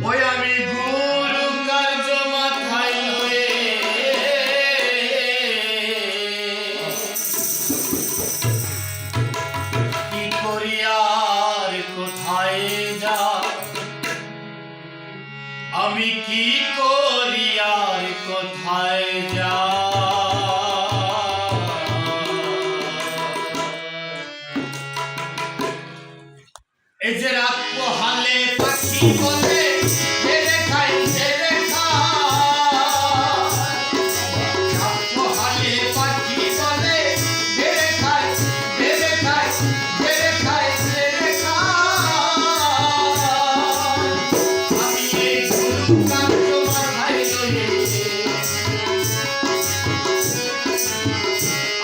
ওই আমি গুরু কার্য মাথায় লয়ে কি করি আর কোথায় যা, আমি কি করি আর কোথায় যা। এই যে রাত পোহালে পাখি বলে ছেড়ে খাই ছেড়ে খাই, রাত পোহালে পাখি বলে ছেড়ে খাই ছেড়ে খাই ছেড়ে খাই ছেড়ে খাই। আমি এই গুরু কার্য মাথায় লয়ে,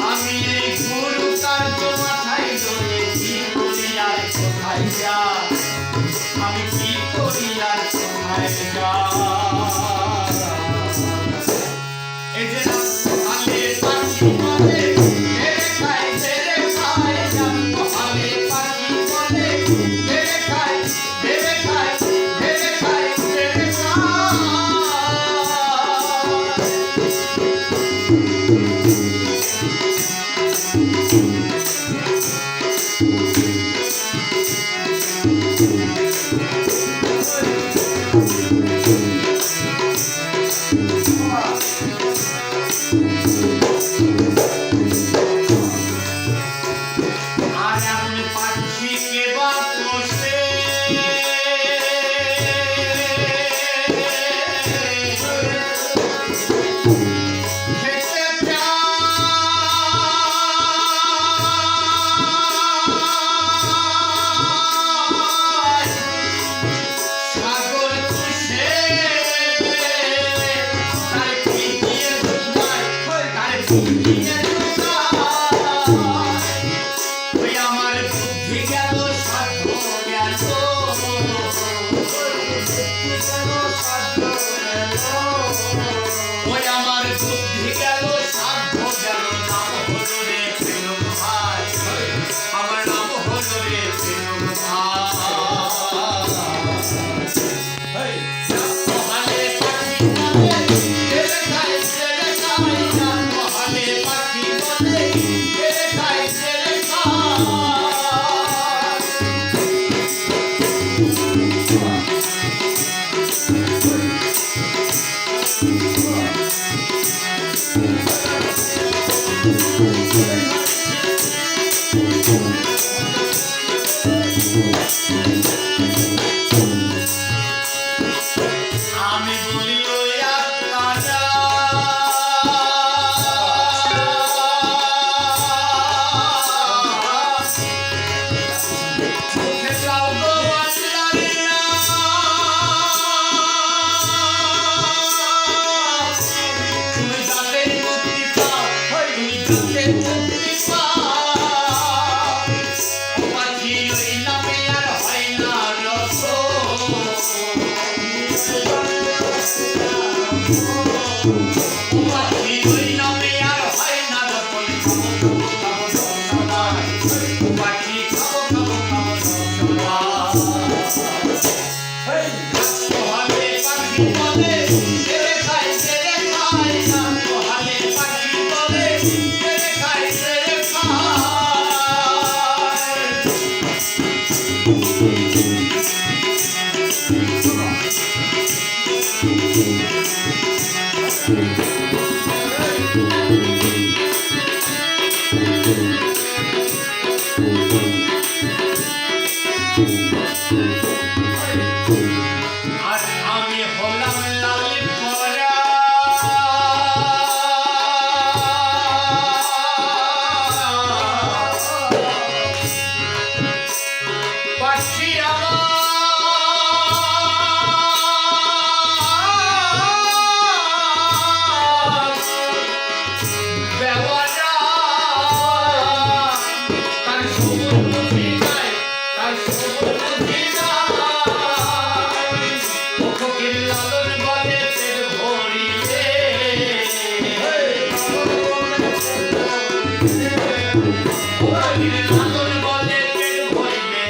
আমি এই গুরু কার্য মাথায় লয়ে কি করি আর কোথায় যা, আমি কি করি আর কোথায় যা। এই যে পোহালে পাখি বলে ছেড়ে খাই ছেড়ে খাই, রাত পোহালে পাখি বলে ছেড়ে খাই ছেড়ে খাই ছেড়ে খাই ছেড়ে আর আমি পাচ্ছি কে বা পোষে, খেতে চাই সাগর তুষে, তার কি দিয়ে ঢুকায় তার কি দিয়ে ঢুকায়। ওই আমার বুদ্ধি গেল সাধ্য গেল, ওই আমার বুদ্ধি গেল সাধ্য গেল, নাম হলো রে প্রেম ভাই, আমার নাম হলো রে প্রেম ভাই। রাত পোহালে পাখি বলে ছেড়ে খাই ছেড়ে খাই, রাত পোহালে পাখি বলে ছেড়ে খাই ছেড়ে খাই। আমি বলি ওই আত্মারা মুখে যাও গো আল্লাহর নাম, তুমি যাতে মুক্তি পাও, তুমি যাতে মুক্তি পাও। ও পাখি ওই নামে আর হয় না রস, ও পাখি ওই নামে আর হয় না রকম, খাবো খাবো রসমালাই, ও পাখি খাবো খাবো রসমালাই। রাত পোহালে পাখি বলে ছেড়ে খাই ছেড়ে খাই, রাত পোহালে পাখি বলে ছেড়ে খাই ছেড়ে আর আমি হলাম লাল পরা, পাখি আমার বেওয়ারা, তার সবুজ বুঝি যায় তার সবুজ বুঝি যায়। ফকির লালন বলে পেট ভরিলে, ফকির লালন বলে পেট ভরিলে,